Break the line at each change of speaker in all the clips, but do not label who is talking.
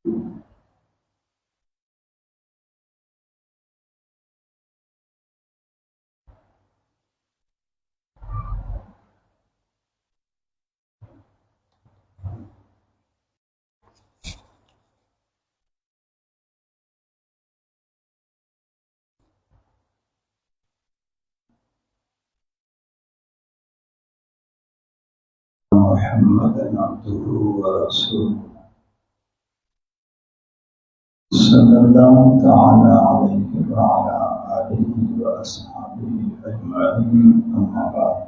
محمدا عبده ورسوله صلى الله تعالى عليه وعلى آله وأصحابه أجمعين، أما بعد،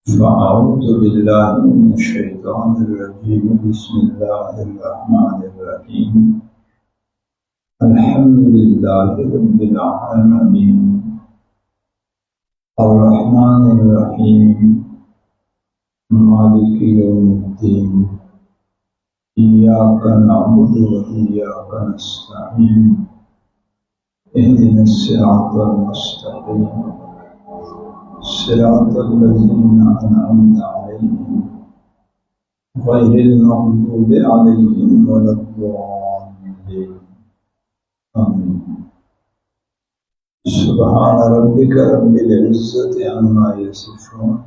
فأعوذ بالله من الشيطان الرجيم. بسم الله الرحمن الرحيم. الحمد لله رب العالمين الرحمن الرحيم مالك يوم الدين إياك نعبد وإياك نستعين اهدنا الصراط المستقيم صراط الذين أنعمت عليهم غير المغضوب عليهم ولا الضالين، آمين. سبحان ربك رب العزة عما يصفون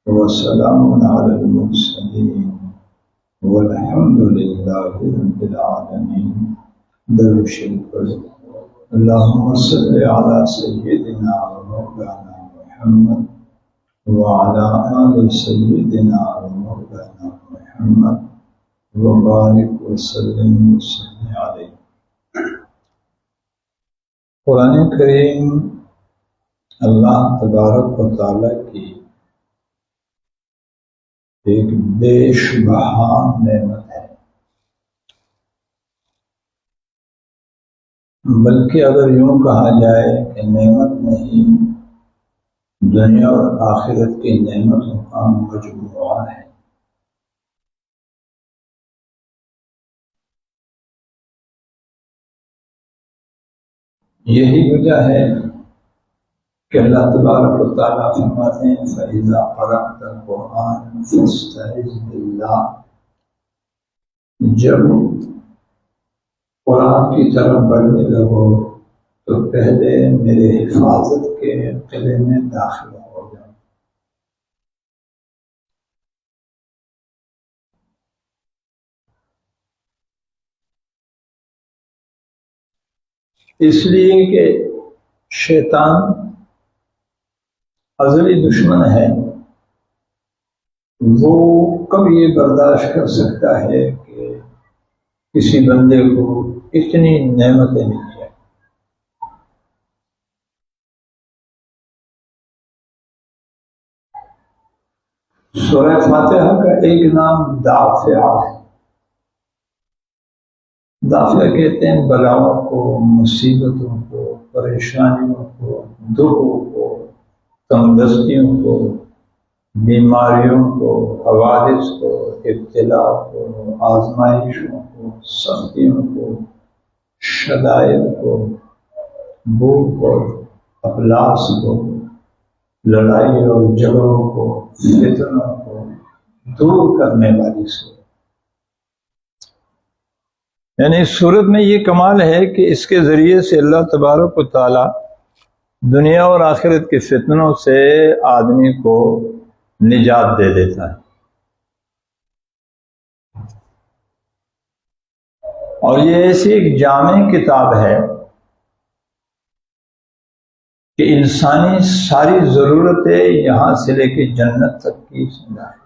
وسلام على المرسلين والحمد لله رب العالمين. درود شریف پڑھیں. اللهم صل على سيدنا ومولانا محمد وعلى آل سيدنا ومولانا محمد وبارك وسلم عليه. قرآن کریم اللہ تبارک و تعالی کی ایک بے شبہ نعمت ہے، بلکہ اگر یوں کہا جائے کہ نعمت نہیں، دنیا اور آخرت کی نعمتوں کا مجموعہ ہے. یہی وجہ ہے کہ اللہ تبارک و تعالیٰ فرماتے ہیں فَإِذَا قَرَأْتَ الْقُرْآنَ فَاسْتَعِذْ بِاللَّهِ. جب قرآن کی طرف بڑھنے لگو تو پہلے میرے حفاظت کے قلعے میں داخل ہو جاؤ. اس لیے کہ شیطان ازلی دشمن ہے، وہ کب یہ برداشت کر سکتا ہے کہ کسی بندے کو اتنی نعمتیں مل جائیں. سورہ فاتحہ کا ایک نام دافع ہے. دافع کہتے ہیں بلاؤں کو، مصیبتوں کو، پریشانیوں کو، دکھوں کو، تنگدستیوں کو، بیماریوں کو، حوادث کو، ابتلا کو، آزمائشوں کو، سختیوں کو، شدائد کو، بھوک اور افلاس کو، لڑائی اور جھگڑوں کو، فتنوں کو دور کرنے والی صورت. یعنی اس صورت میں یہ کمال ہے کہ اس کے ذریعے سے اللہ تبارک و تعالی دنیا اور آخرت کے فتنوں سے آدمی کو نجات دے دیتا ہے. اور یہ ایسی ایک جامع کتاب ہے کہ انسانی ساری ضرورتیں یہاں سے لے کے جنت تک کی سمجھا ہے.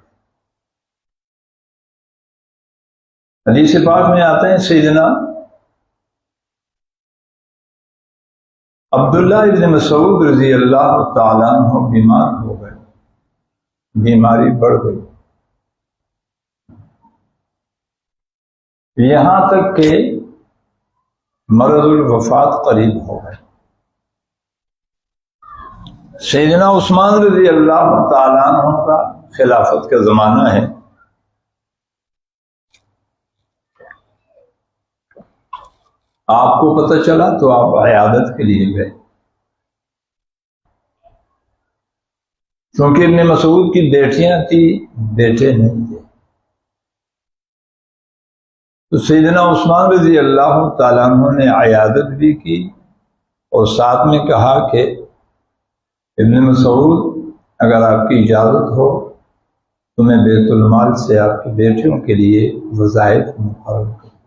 حدیث پاک میں آتے ہیں سیدنا عبداللہ ابن مسعود رضی اللہ تعالیٰ عنہ بیمار ہو گئے، بیماری بڑھ گئی، یہاں تک کہ مرض الوفات قریب ہو گئے. سیدنا عثمان رضی اللہ تعالیٰ عنہ کا خلافت کا زمانہ ہے. آپ کو پتہ چلا تو آپ عیادت کے لیے گئے، کیونکہ ابن مسعود کی بیٹیاں تھی، بیٹے نہیں تھے. تو سیدنا عثمان رضی اللہ تعالیٰ عنہ نے عیادت بھی کی اور ساتھ میں کہا کہ ابن مسعود اگر آپ کی اجازت ہو تو میں بیت المال سے آپ کی بیٹیوں کے لیے وظائف مقرر کروں۔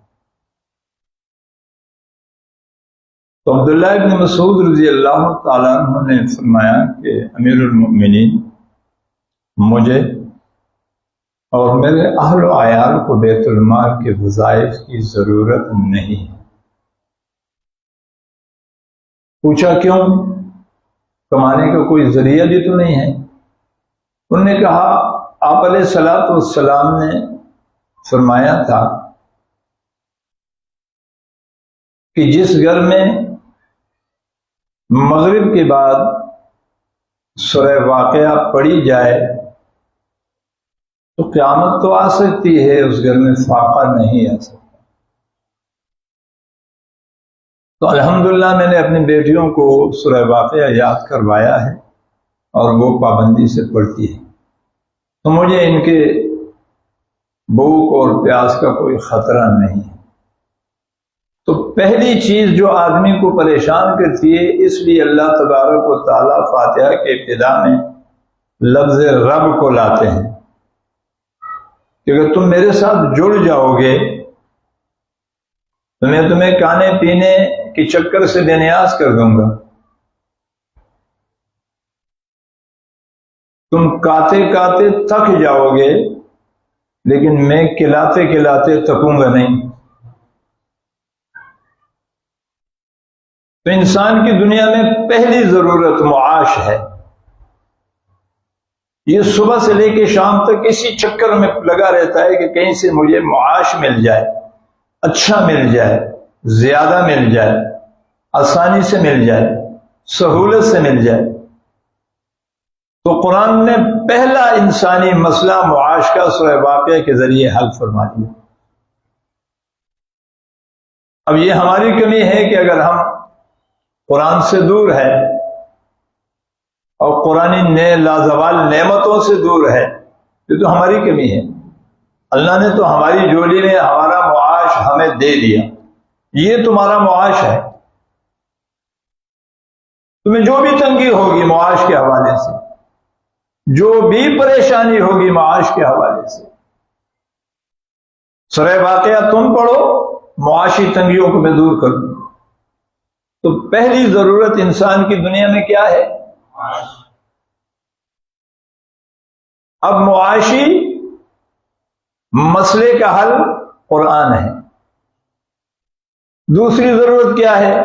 تو عبداللہ ابن مسعود رضی اللہ تعالیٰ عنہ نے فرمایا کہ امیر المؤمنین، مجھے اور میرے اہل و عیال کو بیت المال کے وظائف کی ضرورت نہیں ہے۔ پوچھا کیوں؟ کمانے کا کوئی ذریعہ بھی تو نہیں ہے۔ انہوں نے کہا آپ علیہ الصلوۃ والسلام نے فرمایا تھا کہ جس گھر میں مغرب کے بعد سورہ واقعہ پڑھی جائے تو قیامت تو آ سکتی ہے، اس گھر میں فاقہ نہیں آ سکتا۔ تو الحمدللہ میں نے اپنی بیٹیوں کو سورہ واقعہ یاد کروایا ہے اور وہ پابندی سے پڑھتی ہے، تو مجھے ان کے بھوک اور پیاس کا کوئی خطرہ نہیں ہے۔ تو پہلی چیز جو آدمی کو پریشان کرتی ہے، اس لیے اللہ تبارک و تعالیٰ فاتحہ کے ابتدا میں لفظ رب کو لاتے ہیں کہ اگر تم میرے ساتھ جڑ جاؤ گے تو میں تمہیں کھانے پینے کی چکر سے بے نیاز کر دوں گا، تم کاتے کاتے تھک جاؤ گے لیکن میں کھلاتے کھلاتے تھکوں گا نہیں۔ تو انسان کی دنیا میں پہلی ضرورت معاش ہے۔ یہ صبح سے لے کے شام تک اسی چکر میں لگا رہتا ہے کہ کہیں سے مجھے معاش مل جائے، اچھا مل جائے، زیادہ مل جائے، آسانی سے مل جائے، سہولت سے مل جائے۔ تو قرآن نے پہلا انسانی مسئلہ معاش کا سورہ واقعہ کے ذریعے حل فرما دیا۔ اب یہ ہماری کمی ہے کہ اگر ہم قرآن سے دور ہے اور قرآنی لازوال نعمتوں سے دور ہے، یہ تو ہماری کمی ہے۔ اللہ نے تو ہماری جھولی میں ہمارا معاش ہمیں دے دیا، یہ تمہارا معاش ہے۔ تمہیں جو بھی تنگی ہوگی معاش کے حوالے سے، جو بھی پریشانی ہوگی معاش کے حوالے سے، سورہ واقعہ تم پڑھو، معاشی تنگیوں کو میں دور کر دوں۔ تو پہلی ضرورت انسان کی دنیا میں کیا ہے؟ اب معاشی مسئلے کا حل قرآن ہے۔ دوسری ضرورت کیا ہے؟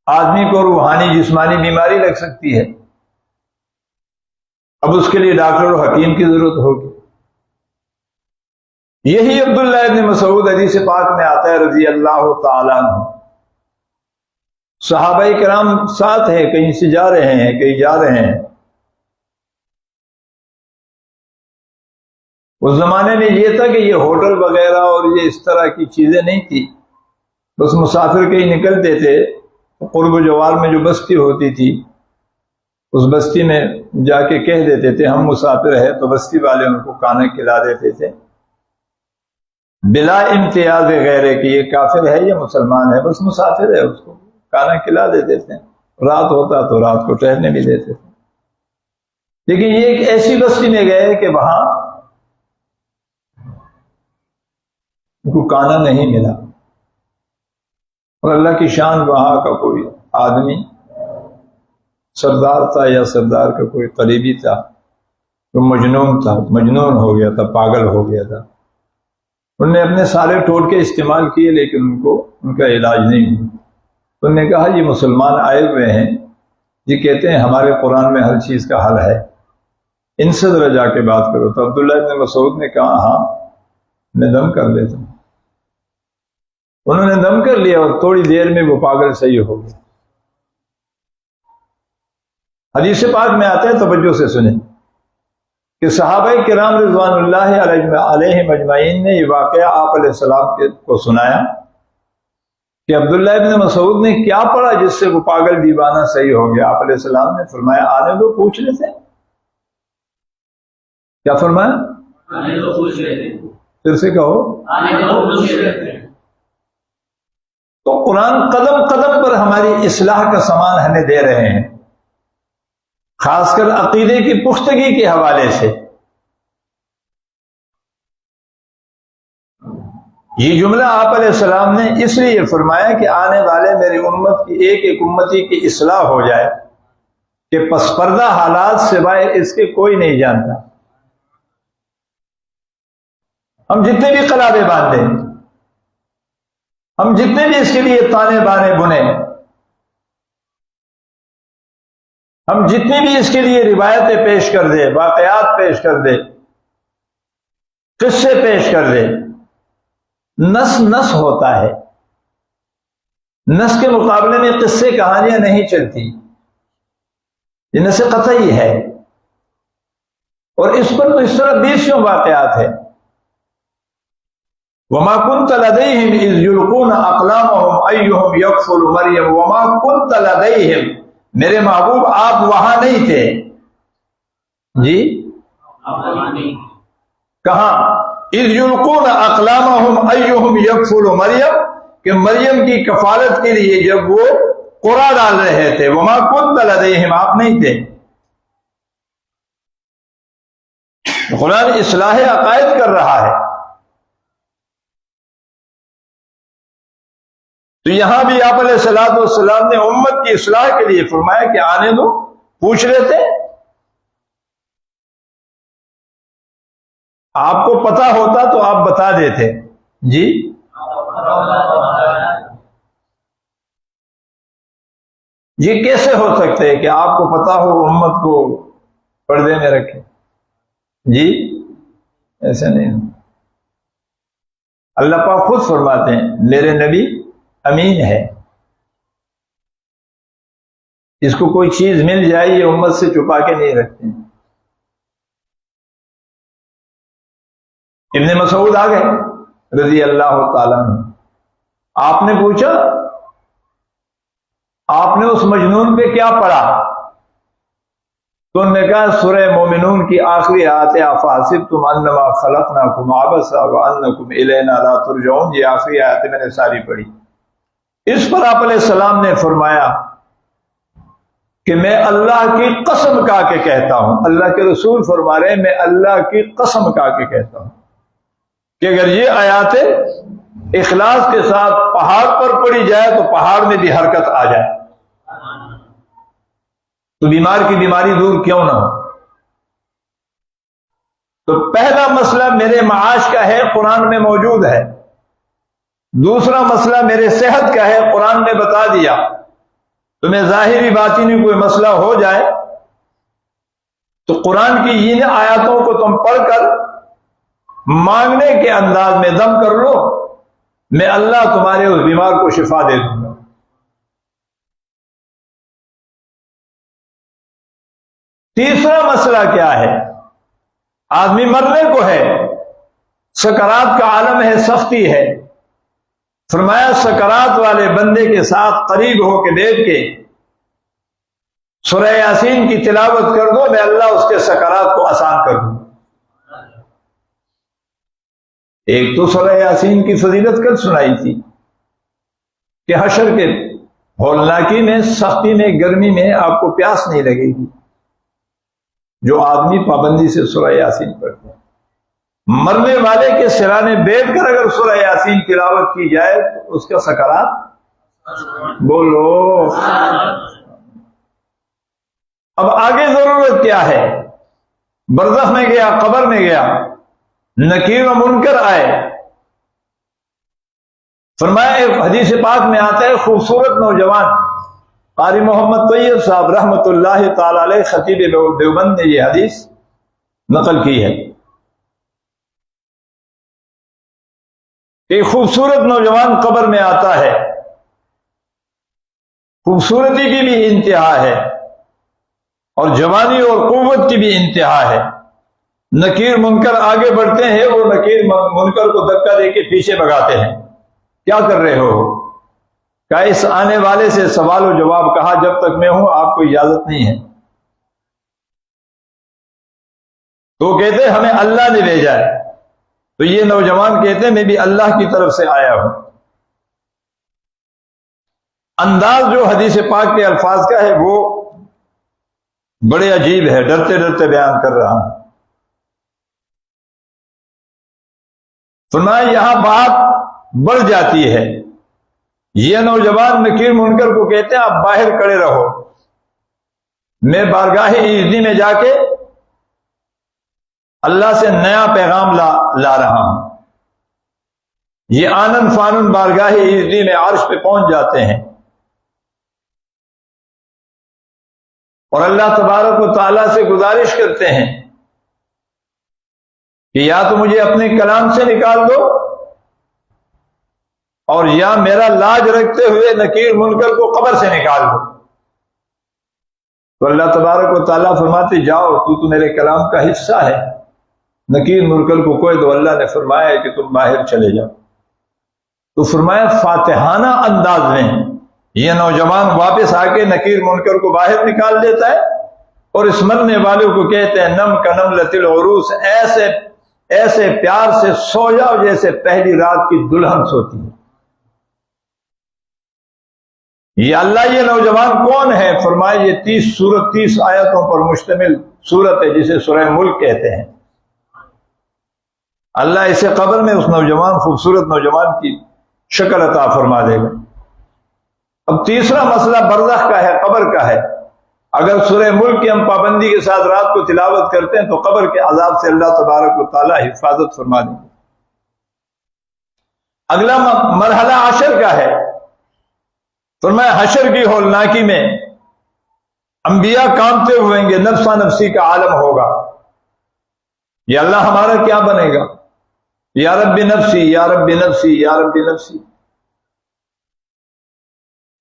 آدمی کو روحانی جسمانی بیماری لگ سکتی ہے، اب اس کے لیے ڈاکٹر اور حکیم کی ضرورت ہوگی۔ یہی عبداللہ ابن مسعود حدیث پاک میں آتا ہے رضی اللہ تعالیٰ عنہ، صحابہ کرام ساتھ ہیں، کہیں سے جا رہے ہیں، کہیں جا رہے ہیں۔ اس زمانے میں یہ تھا کہ یہ ہوٹل وغیرہ اور یہ اس طرح کی چیزیں نہیں تھی، بس مسافر کہیں نکلتے تھے قرب و جوار میں جو بستی ہوتی تھی اس بستی میں جا کے کہہ دیتے تھے ہم مسافر ہیں، تو بستی والے ان کو کھانا کھلا دیتے تھے بلا امتیاز غیرے کہ یہ کافر ہے یا مسلمان ہے، بس مسافر ہے، اس کو کھانا کھلا دیتے تھے۔ رات ہوتا تو رات کو ٹہلنے بھی دیتے تھے۔ لیکن یہ ایک ایسی بستی میں گئے کہ وہاں ان کو کھانا نہیں ملا، اور اللہ کی شان، وہاں کا کوئی آدمی سردار تھا یا سردار کا کوئی قریبی تھا، وہ مجنون تھا، مجنون ہو گیا تھا، پاگل ہو گیا تھا۔ انہوں نے اپنے سارے ٹوٹکے استعمال کیے لیکن ان کا علاج نہیں ہوا۔ انہوں نے کہا یہ مسلمان آئے ہوئے ہیں، یہ کہتے ہیں ہمارے قرآن میں ہر چیز کا حل ہے، ان سے ذرا جا کے بات کرو۔ تو عبداللہ ابن مسعود نے کہا ہاں میں دم کر لیتا ہوں۔ انہوں نے دم کر لیا اور تھوڑی دیر میں وہ پاگل صحیح ہو گیا۔ حدیث پاک میں آتے ہیں، توجہ سے سنیں، کہ صحابہ کرام رضوان اللہ علیہم اجمعین نے یہ واقعہ آپ علیہ السلام کو سنایا کہ عبداللہ ابن مسعود نے کیا پڑھا جس سے وہ پاگل دیوانہ صحیح ہو گیا۔ آپ علیہ السلام نے فرمایا آنے دو، پوچھ لیتے ہیں۔ کیا فرمایا؟ آنے دو، پوچھ لیتے ہیں۔ پھر سے کہو۔ تو قرآن قدم قدم پر ہماری اصلاح کا سامان ہمیں دے رہے ہیں، خاص کر عقیدے کی پختگی کے حوالے سے۔ یہ جملہ آپ علیہ السلام نے اس لیے فرمایا کہ آنے والے میری امت کی ایک ایک امتی کی اصلاح ہو جائے، کہ پس پردہ حالات سوائے اس کے کوئی نہیں جانتا۔ ہم جتنے بھی قلابے باندھیں، ہم جتنے بھی اس کے لیے تانے بانے بنے، ہم جتنی بھی اس کے لیے روایتیں پیش کر دیں، واقعات پیش کر دیں، قصے پیش کر دیں، نس نس ہوتا ہے۔ نس کے مقابلے میں قصے کہانیاں نہیں چلتی، یہ نس قطعی ہے۔ اور اس پر تو اس طرح 20 واقعات ہیں۔ وما كنت لديهم اذ يلقون اقلامهم ايهم يكفل مريم وما كنت لديهم، میرے محبوب آپ وہاں نہیں تھے۔ جی کہاں؟ اذ يلقون اقلامهم ايهم يكفل مريم، کہ مریم کی کفالت کے لیے جب وہ قرعہ ڈال رہے تھے۔ وما كنت لديهم، آپ نہیں تھے۔ قرآن اصلاح عقائد کر رہا ہے۔ تو یہاں بھی آپ علیہ الصلوۃ والسلام نے امت کی اصلاح کے لیے فرمایا کہ آنے دو، پوچھ لیتے، آپ کو پتا ہوتا تو آپ بتا دیتے۔ جی یہ کیسے ہو سکتے ہے کہ آپ کو پتا ہو امت کو پردے میں رکھے؟ جی ایسا نہیں۔ اللہ پاک خود فرماتے ہیں میرے نبی امین ہے، اس کو کوئی چیز مل جائے یہ امت سے چھپا کے نہیں رکھتے۔ ابن مسعود آ گئے رضی اللہ تعالیٰ عنہ، آپ نے پوچھا آپ نے اس مجنون پہ کیا پڑھا؟ تو انہوں نے کہا سورہ مومنون کی آخری آیت افحسبتم انما خلقناکم عبثا وانکم الینا لا ترجعون، یہ آخری آیت میں نے ساری پڑھی۔ اس پر آپ علیہ السلام نے فرمایا کہ میں اللہ کی قسم کھا کے کہتا ہوں، اللہ کے رسول فرما رہے ہیں میں اللہ کی قسم کھا کے کہتا ہوں کہ اگر یہ آیاتیں اخلاص کے ساتھ پہاڑ پر پڑی جائے تو پہاڑ میں بھی حرکت آ جائے، تو بیمار کی بیماری دور کیوں نہ ہو۔ تو پہلا مسئلہ میرے معاش کا ہے، قرآن میں موجود ہے۔ دوسرا مسئلہ میرے صحت کا ہے، قرآن نے بتا دیا۔ تمہیں ظاہری باطنی کوئی مسئلہ ہو جائے تو قرآن کی ان آیاتوں کو تم پڑھ کر مانگنے کے انداز میں دم کر لو، میں اللہ تمہارے اس بیمار کو شفا دے دوں گا۔ تیسرا مسئلہ کیا ہے؟ آدمی مرنے کو ہے، سکرات کا عالم ہے، سختی ہے۔ فرمایا سکرات والے بندے کے ساتھ قریب ہو کے بیٹھ کے سورہ یاسین کی تلاوت کر دو، میں اللہ اس کے سکرات کو آسان کر دوں۔ ایک تو سورہ یاسین کی فضیلت کل سنائی تھی کہ حشر کے ہولناکی میں، سختی میں، گرمی میں آپ کو پیاس نہیں لگے گی جو آدمی پابندی سے سورہ یاسین پڑھتے ہیں۔ مرنے والے کے سرانے بیٹھ کر اگر سورہ یاسین تلاوت کی جائے تو اس کا سکرات بولو۔ اب آگے ضرورت کیا ہے؟ برزخ میں گیا، قبر میں گیا، نکیر و منکر آئے۔ فرمایا ایک حدیث پاک میں آتا ہے خوبصورت نوجوان قاری محمد طیب صاحب رحمۃ اللہ تعالی علیہ خطیب دیوبند نے یہ حدیث نقل کی ہے۔ ایک خوبصورت نوجوان قبر میں آتا ہے، خوبصورتی کی بھی انتہا ہے اور جوانی اور قوت کی بھی انتہا ہے۔ نکیر منکر آگے بڑھتے ہیں، وہ نکیر منکر کو دھکا دے کے پیچھے بھگاتے ہیں۔ کیا کر رہے ہو؟ کہا اس آنے والے سے سوال و جواب، کہا جب تک میں ہوں آپ کو اجازت نہیں ہے۔ تو کہتے ہمیں اللہ نے بھیجا ہے۔ تو یہ نوجوان کہتے ہیں میں بھی اللہ کی طرف سے آیا ہوں۔ انداز جو حدیث پاک کے الفاظ کا ہے وہ بڑے عجیب ہے، ڈرتے ڈرتے بیان کر رہا ہوں۔ فرمایا یہاں بات بڑھ جاتی ہے، یہ نوجوان نکیر منکر کو کہتے ہیں آپ باہر کھڑے رہو، میں بارگاہ ایزنی میں جا کے اللہ سے نیا پیغام لا رہا ہوں۔ یہ آنن فانن بارگاہ ایزنی میں عرش پہ پہنچ جاتے ہیں اور اللہ تبارک و تعالیٰ سے گزارش کرتے ہیں کہ یا تو مجھے اپنے کلام سے نکال دو اور یا میرا لاج رکھتے ہوئے نکیر منکر کو قبر سے نکال دو۔ تو اللہ تبارک و تعالیٰ فرماتے جاؤ تو میرے کلام کا حصہ ہے، نکیر منکر کو کوئی دو۔ اللہ نے فرمایا ہے کہ تم باہر چلے جاؤ۔ تو فرمایا فاتحانہ انداز میں یہ نوجوان واپس آ کے نکیر منکر کو باہر نکال دیتا ہے اور اس مرنے والوں کو کہتے ہیں نم کا نملۃ العروس، ایسے پیار سے سو جاؤ جیسے پہلی رات کی دلہن سوتی ہے۔ یہ اللہ یہ نوجوان کون ہے؟ فرمایا یہ 30 آیتوں پر مشتمل سورت ہے جسے سورہ ملک کہتے ہیں۔ اللہ اسے قبر میں اس نوجوان خوبصورت نوجوان کی شکل عطا فرما دے گا۔ اب تیسرا مسئلہ برزخ کا ہے، قبر کا ہے۔ اگر سورہ ملک کی ہم پابندی کے ساتھ رات کو تلاوت کرتے ہیں تو قبر کے عذاب سے اللہ تبارک و تعالی حفاظت فرما دیں گے۔ اگلا مرحلہ حشر کا ہے۔ فرمایا حشر کی ہولناکی میں انبیاء کانپتے ہوئیں گے، نفسا نفسی کا عالم ہوگا۔ یا اللہ ہمارا کیا بنے گا؟ یا رب نفسی یا رب نفسی یا رب نفسی۔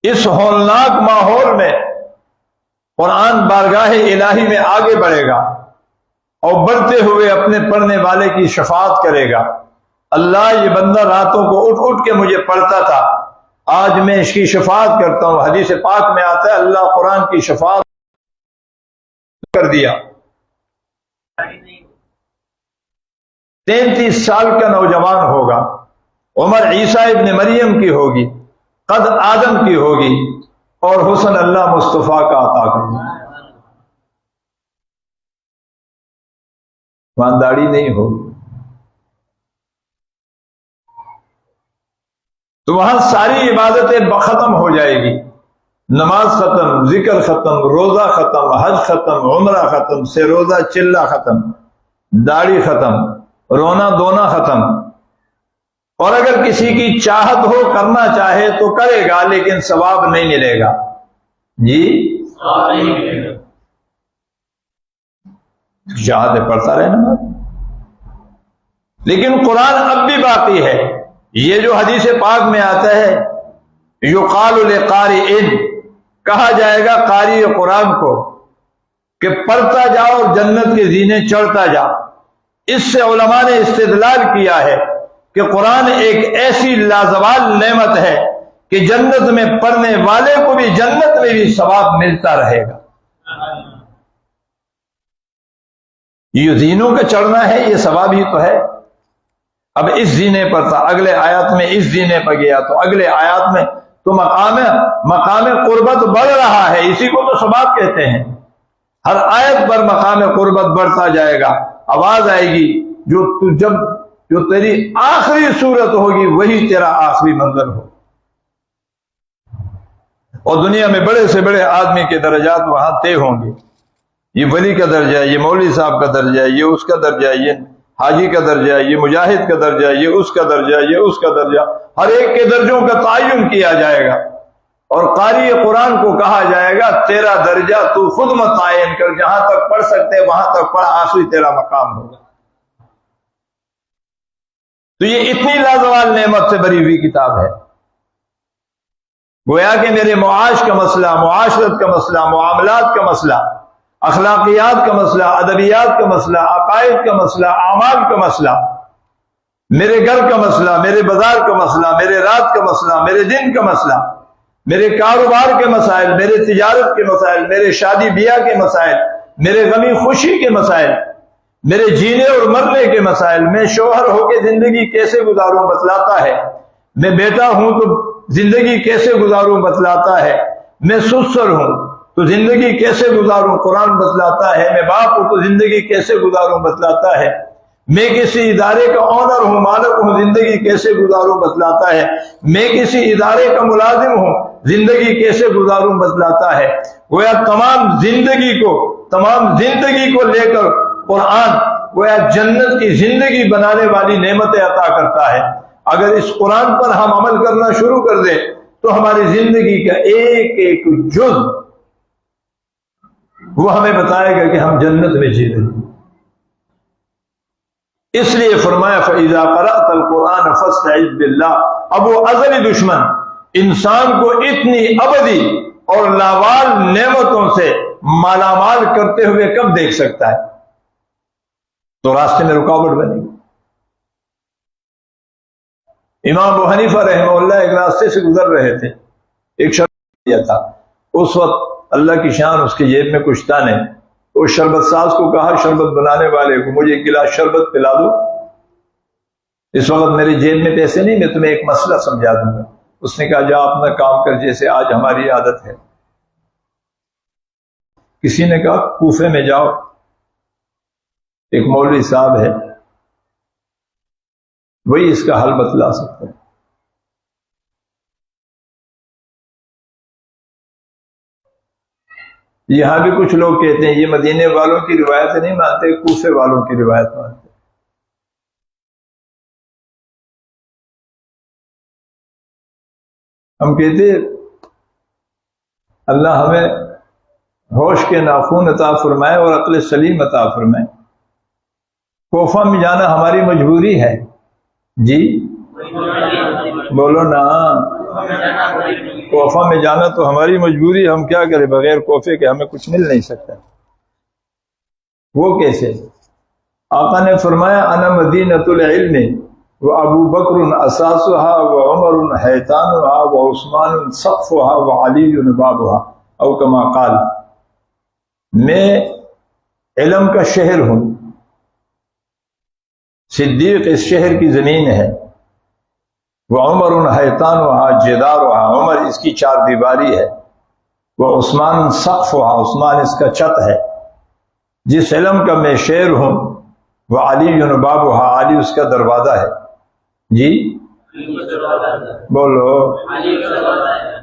اس ہولناک ماحول میں قرآن بارگاہ الہی میں آگے بڑھے گا اور بڑھتے ہوئے اپنے پڑھنے والے کی شفاعت کرے گا۔ اللہ یہ بندہ راتوں کو اٹھ اٹھ کے مجھے پڑھتا تھا، آج میں اس کی شفاعت کرتا ہوں۔ حدیث پاک میں آتا ہے اللہ قرآن کی شفاعت کر دیا۔ 33 سال کا نوجوان ہوگا، عمر عیسیٰ ابن مریم کی ہوگی، قد آدم کی ہوگی اور حسن اللہ مصطفیٰ کا عطا کرنا۔ وہاں داڑھی نہیں ہوگی تو وہاں ساری عبادتیں ختم ہو جائے گی، نماز ختم، ذکر ختم، روزہ ختم، حج ختم، عمرہ ختم، سے روزہ چلہ ختم، داڑھی ختم، رونا دھونا ختم۔ اور اگر کسی کی چاہت ہو کرنا چاہے تو کرے گا لیکن ثواب نہیں ملے گا۔ جی چاہت پڑھتا رہے نماز، لیکن قرآن اب بھی باقی ہے۔ یہ جو حدیث پاک میں آتا ہے یقال لقارئ، کہا جائے گا قاری قرآن کو کہ پڑھتا جا اور جنت کے زینے چڑھتا جا۔ اس سے علماء نے استدلال کیا ہے کہ قرآن ایک ایسی لازوال نعمت ہے کہ جنت میں پڑھنے والے کو بھی جنت میں بھی ثواب ملتا رہے گا۔ یہ زینوں کا چڑھنا ہے، یہ ثواب ہی تو ہے۔ اب اس زینے پر تھا، اگلے آیات میں اس زینے پر گیا تو اگلے آیات میں تو مقام قربت بڑھ رہا ہے، اسی کو تو ثواب کہتے ہیں۔ ہر آیت پر مقام قربت بڑھتا جائے گا۔ آواز آئے گی جو تیری آخری صورت ہوگی وہی تیرا آخری منظر ہو۔ اور دنیا میں بڑے سے بڑے آدمی کے درجات وہاں طے ہوں گے۔ یہ ولی کا درجہ ہے، یہ مولوی صاحب کا درجہ ہے، یہ اس کا درجہ ہے، یہ حاجی کا درجہ ہے، یہ مجاہد کا درجہ ہے، یہ اس کا درجہ ہے، یہ اس کا درجہ۔ ہر ایک کے درجوں کا تعین کیا جائے گا اور قاری قرآن کو کہا جائے گا تیرا درجہ تو خود متعین کر، جہاں تک پڑھ سکتے وہاں تک پڑھ، آخری تیرا مقام ہوگا۔ تو یہ اتنی لازوال نعمت سے بھری ہوئی کتاب ہے، گویا کہ میرے معاش کا مسئلہ، معاشرت کا مسئلہ، معاملات کا مسئلہ، اخلاقیات کا مسئلہ، ادبیات کا مسئلہ، عقائد کا مسئلہ، اعمال کا مسئلہ، میرے گھر کا مسئلہ، میرے بازار کا مسئلہ، میرے رات کا مسئلہ، میرے دن کا مسئلہ، میرے کاروبار کے مسائل، میرے تجارت کے مسائل، میرے شادی بیاہ کے مسائل، میرے غمی خوشی کے مسائل، میرے جینے اور مرنے کے مسائل، میں شوہر ہو کے زندگی کیسے گزاروں بتلاتا ہے، میں بیٹا ہوں تو زندگی کیسے گزاروں بتلاتا ہے، میں سسر ہوں تو زندگی کیسے گزاروں قرآن بتلاتا ہے، میں باپ ہوں تو زندگی کیسے گزاروں بتلاتا ہے، میں کسی ادارے کا آنر ہوں، مالک ہوں، زندگی کیسے گزاروں بتلاتا ہے، میں کسی ادارے کا ملازم ہوں، زندگی کیسے گزاروں بتلاتا ہے۔ گویا تمام زندگی کو لے کر قرآن گویا جنت کی زندگی بنانے والی نعمتیں عطا کرتا ہے۔ اگر اس قرآن پر ہم عمل کرنا شروع کر دیں تو ہماری زندگی کا ایک ایک جز وہ ہمیں بتائے گا کہ ہم جنت میں جی رہے ہیں۔ اس لیے فرمایا فَإِذَا قَرَأْتَ الْقُرْآنَ فَاسْتَعِذْ بِاللَّهِ۔ اب وہ ازلی دشمن انسان کو اتنی ابدی اور لاوال نعمتوں سے مالا مال کرتے ہوئے کب دیکھ سکتا ہے؟ تو راستے میں رکاوٹ بنے گی۔ امام ابو حنیفہ رحمہ اللہ ایک راستے سے گزر رہے تھے، ایک شربت دیا تھا، اس وقت اللہ کی شان اس کی جیب میں کچھ تھا نہیں، اس شربت ساز کو کہا شربت بنانے والے کو مجھے ایک گلاس شربت پلا دو، اس وقت میری جیب میں پیسے نہیں، میں تمہیں ایک مسئلہ سمجھا دوں گا۔ اس نے کہا جا اپنا کام کر جیسے آج ہماری عادت ہے۔ کسی نے کہا کوفے میں جاؤ، ایک مولوی صاحب ہے وہی اس کا حل بتلا سکتا ہے۔ یہاں بھی کچھ لوگ کہتے ہیں یہ مدینے والوں کی روایت نہیں مانتے، کوفے والوں کی روایت مانتے۔ ہم کہتے اللہ ہمیں ہوش کے ناخون عطا فرمائے اور عقل سلیم عطا فرمائے۔ کوفہ میں جانا ہماری مجبوری ہے جی، بولو نا، کوفہ میں جانا تو ہماری مجبوری، ہم کیا کریں بغیر کوفے کے ہمیں کچھ مل نہیں سکتا۔ وہ کیسے؟ آقا نے فرمایا انا مدینۃ العلم وابو بکر اساسها وعمر حیطانها وعثمان سقفها وعلی بابها او کما قال، میں علم کا شہر ہوں، صدیق اس شہر کی زمین ہے، وعمر حیطانها جدارها، عمر اس کی چار دیواری ہے، وعثمان سقفها، عثمان اس کا چھت ہے۔ جس علم کا میں شہر ہوں، وعلی بابها، علی اس کا دروازہ ہے۔ جی بولو،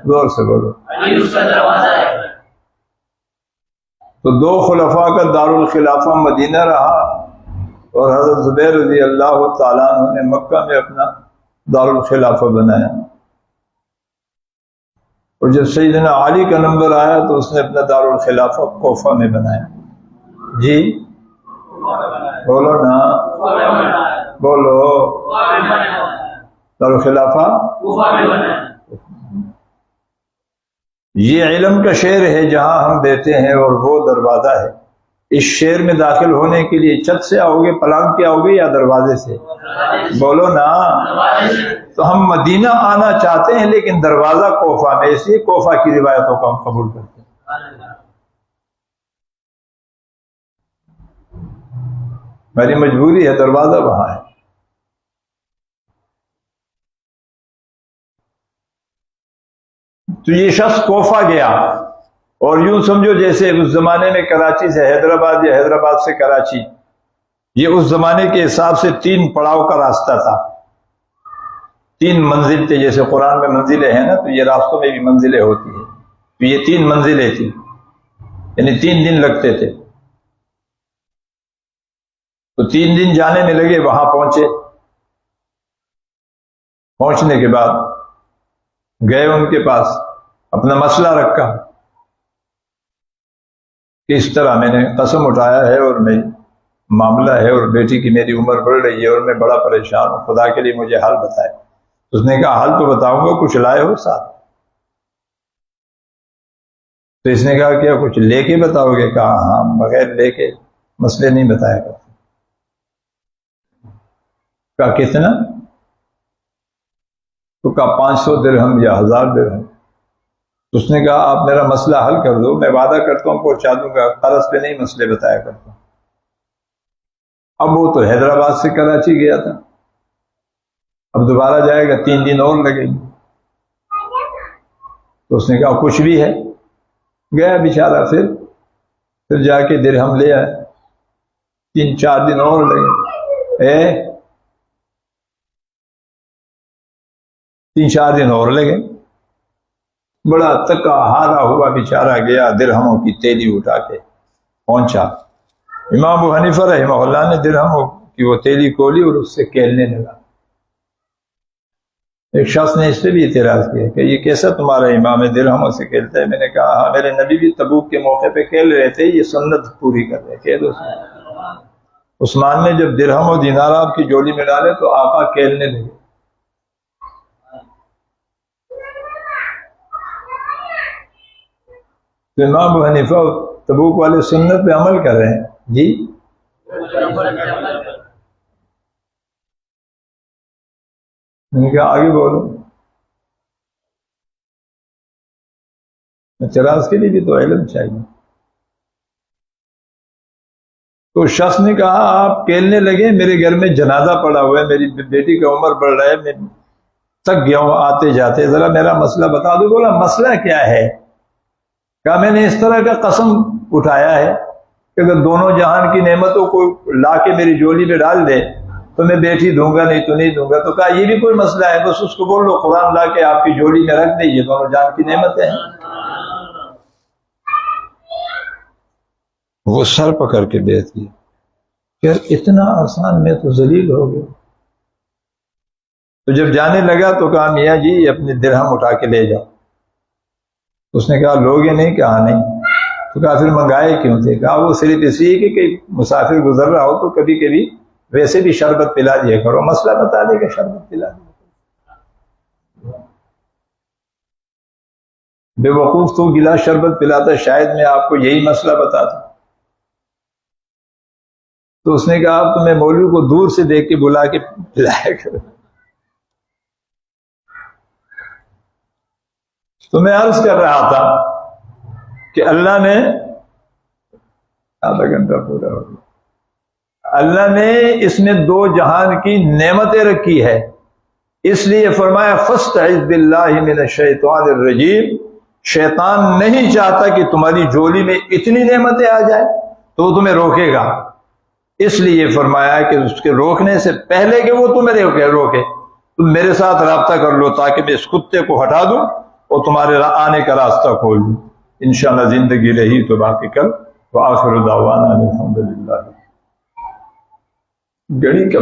زور سے بولو۔ تو دو خلفاء کا دارالخلافہ مدینہ رہا اور حضرت زبیر رضی اللہ تعالیٰ عنہ نے مکہ میں اپنا دارالخلافہ بنایا، اور جب سیدنا علی کا نمبر آیا تو اس نے اپنا دارالخلافہ کوفہ میں بنایا۔ جی بولو نا، بولو، دارالخلافہ یہ علم کا شہر ہے جہاں ہم بیٹھے ہیں، اور وہ دروازہ ہے۔ اس شہر میں داخل ہونے کے لیے چھت سے آؤ گے، پلانگ کے آؤ گے، یا دروازے سے؟ بولو نا۔ تو ہم مدینہ آنا چاہتے ہیں لیکن دروازہ کوفہ میں، اس لیے کوفہ کی روایتوں کو ہم قبول کرتے ہیں۔ میری مجبوری ہے، دروازہ وہاں ہے۔ تو یہ شخص کوفہ گیا، اور یوں سمجھو جیسے اس زمانے میں کراچی سے حیدرآباد یا حیدرآباد سے کراچی، یہ اس زمانے کے حساب سے 3 پڑاؤ کا راستہ تھا، 3 منزل تھے۔ جیسے قرآن میں منزلیں ہیں نا، تو یہ راستوں میں بھی منزلیں ہوتی ہیں، تو یہ 3 منزلیں تھیں، یعنی 3 دن لگتے تھے۔ تو 3 دن جانے میں لگے، وہاں پہنچے، پہنچنے کے بعد گئے ان کے پاس، اپنا مسئلہ رکھا کہ اس طرح میں نے قسم اٹھایا ہے اور میں معاملہ ہے، اور بیٹی کی میری عمر بڑھ رہی ہے اور میں بڑا پریشان ہوں، خدا کے لیے مجھے حل بتائے۔ اس نے کہا حل تو بتاؤں گا، کچھ لائے ہو ساتھ؟ تو اس نے کہا کیا کچھ لے کے بتاؤ گے؟ کہا ہاں، بغیر لے کے مسئلے نہیں بتایا کرتے۔ کہا کتنا؟ تو کہا 500 درہم یا 1000 درہم۔ اس نے کہا آپ میرا مسئلہ حل کر دو، میں وعدہ کرتا ہوں پہنچا دوں گا، قرض پہ نہیں مسئلے بتایا کرتا۔ اب وہ تو حیدرآباد سے کراچی گیا تھا، اب دوبارہ جائے گا 3 دن اور لگے گی۔ تو اس نے کہا کچھ بھی ہے، گیا بیچارہ، پھر جا کے درہم لے آئے، 3-4 دن اور لگے، 3-4 دن اور لگے، بڑا تکا ہارا ہوا بیچارہ گیا، درہموں کی تیلی اٹھا کے پہنچا۔ امام ابو حنیفہ رحمہ اللہ نے درہموں کی وہ تیلی کھولی اور اس سے کھیلنے لگا۔ ایک شخص نے اس پہ بھی اعتراض کیا کہ یہ کیسا تمہارا امام ہے، درہموں سے کھیلتا ہے؟ میں نے کہا ہاں، میرے نبی بھی تبوک کے موقع پہ کھیل رہے تھے، یہ سنت پوری کر رہے تھے۔ عثمان نے جب درہم و دینار آپ کی جولی میں ڈالے تو آقا کھیلنے لگے۔ تو امام ابو حنیفہ تبوک والے سنت پہ عمل کر رہے ہیں جی۔ میں نے کہا آگے بولو، اعتراض کے لیے بھی تو علم چاہیے۔ تو شخص نے کہا آپ کھیلنے لگے، میرے گھر میں جنازہ پڑا ہوا ہے، میری بیٹی کا عمر بڑھ رہا ہے، میں تک گیا ہوں آتے جاتے، ذرا میرا مسئلہ بتا دو۔ بولا مسئلہ کیا ہے؟ کہا میں نے اس طرح کا قسم اٹھایا ہے کہ اگر دونوں جہان کی نعمتوں کو لا کے میری جولی میں ڈال دے تو میں بیٹی دوں گا، نہیں تو نہیں دوں گا۔ تو کہا یہ بھی کوئی مسئلہ ہے؟ بس اس کو بول لو قرآن لا کے آپ کی جولی میں رکھ دے، یہ دونوں جہان کی نعمتیں ہیں۔ وہ سر پکڑ کے بیٹھ گیا، یار اتنا آسان، میں تو ذلیل ہو گیا۔ تو جب جانے لگا تو کہا میاں جی اپنے درہم اٹھا کے لے جاؤ۔ اس نے کہا لوگے نہیں؟ کہا نہیں۔ تو کہا پھر منگائے کیوں تھے؟ کہا وہ صرف اس لیے کہ مسافر گزر رہا ہو تو کبھی کبھی ویسے بھی شربت پلا دیا کرو، مسئلہ بتا دے کہ شربت پلا دیا۔ بے وقوف تو گلاس شربت پلاتا، شاید میں آپ کو یہی مسئلہ بتاتا۔ تو اس نے کہا اب تو میں مولوی کو دور سے دیکھ کے بلا کے پلایا کرو۔ تو میں عرض کر رہا تھا کہ اللہ نے آدھا گھنٹہ پورا ہو گیا، اللہ نے اس میں 2 جہان کی نعمتیں رکھی ہے، اس لیے فرمایا فاستعذ باللہ من الشیطان الرجیم۔ شیطان نہیں چاہتا کہ تمہاری جولی میں اتنی نعمتیں آ جائیں تو وہ تمہیں روکے گا، اس لیے فرمایا کہ اس کے روکنے سے پہلے کہ وہ تمہیں روکے تم میرے ساتھ رابطہ کر لو تاکہ میں اس کتے کو ہٹا دوں اور تمہارے آنے کا راستہ کھول دوں۔ انشاءاللہ زندگی رہی تو باقی کل۔ وآخر دعوانا الحمدللہ۔ گڑی کا